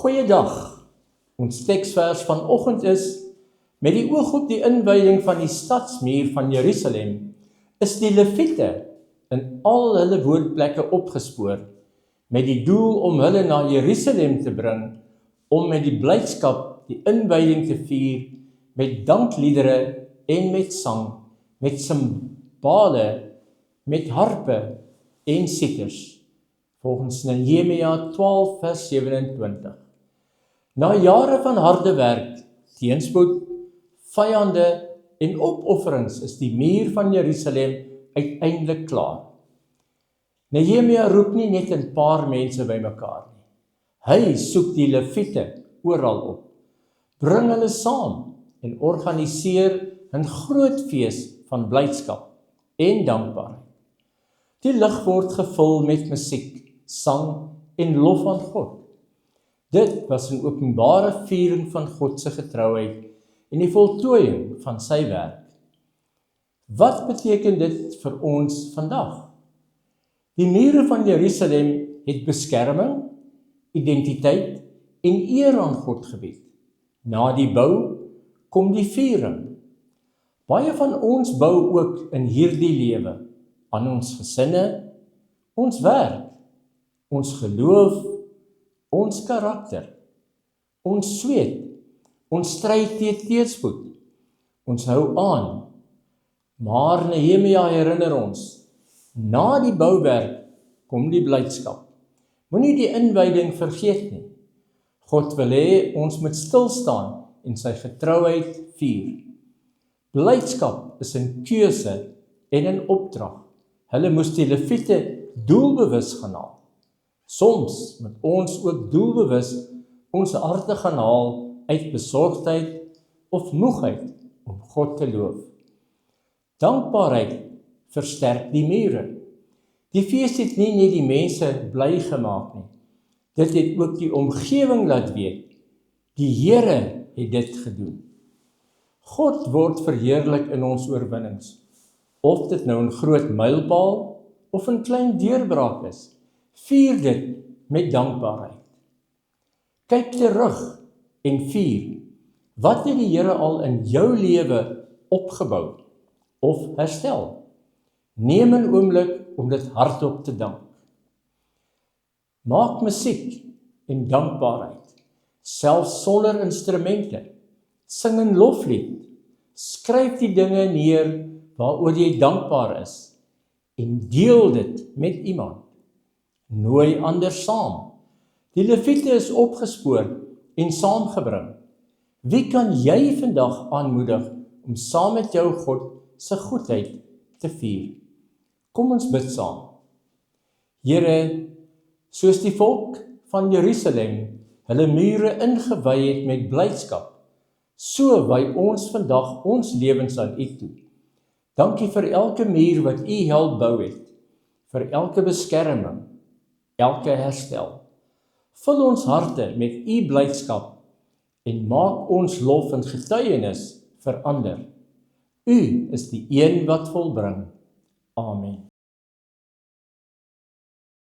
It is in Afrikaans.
Goeiedag. Ons teksvers vanoggend is: met die oog op die inwyding van die stadsmuur van Jerusalem, is die Lewiete in al hulle woonplekke opgespoor, met die doel om hulle na Jerusalem te bring, om met die blydskap die inwyding te vier, met dankliedere en met sang, met simbale, met harpe en siters, volgens Nehemia 12 vers 27. Na jare van harde werk, teenspoed, vyande en opofferings is die muur van Jerusalem uiteindelik klaar. Nehemia roep nie net 'n paar mense bymekaar nie. Hy soek die Lewiete oral op, bring hulle saam en organiseer 'n groot fees van blydskap en dankbaarheid. Die lig word gevul met musiek, sang en lof aan God. Dit was 'n openbare viering van God se getrouheid en die voltooiing van sy werk. Wat beteken dit vir ons vandag? Die mure van Jerusalem het beskerming, identiteit en eer aan God gebied. Na die bou kom die viering. Baie van ons bou ook in hierdie lewe aan ons gesinne, ons werk, ons geloof, ons karakter, ons sweet, ons stryd teen teenspoed, ons hou aan. Maar Nehemia herinner ons, na die bouwerk kom die blydskap. Moenie die inwyding vergeet nie. God wil hê ons moet stil staan en sy getrouheid vier. Blydskap is 'n keuse en 'n opdrag. Hulle moes die Lewiete doelbewus gaan haal. Soms moet ons ook doelbewus ons harte gaan haal uit besorgdheid of moegheid om God te loof. Dankbaarheid versterk die mure. Die fees het nie net die mense bly gemaak nie. Dit het ook die omgewing laat weet. Die Here het dit gedoen. God word verheerlik in ons oorwinnings. Of dit nou 'n groot mylpaal of 'n klein deurbraak is, vier dit met dankbaarheid. Kyk terug en vier. Wat het die Here al in jou lewe opgebou of herstel? Neem 'n oomblik om dit hardop te dank. Maak musiek en dankbaarheid, selfs sonder instrumente. Sing 'n loflied, skryf die dinge neer waaroor jy dankbaar is en deel dit met iemand. Nooi ander saam. Die Lewiete is opgespoor en saamgebring. Wie kan jy vandag aanmoedig om saam met jou God se goedheid te vier? Kom ons bid saam. Here, soos die volk van Jerusalem hulle mure ingewy het met blydskap, so wy ons vandag ons lewens aan U toe. Dankie vir elke muur wat U help bou het, vir elke beskerming, elke herstel. Vul ons harte met U blydskap en maak ons lof en getuienis verander. U is die een wat volbring. Amen.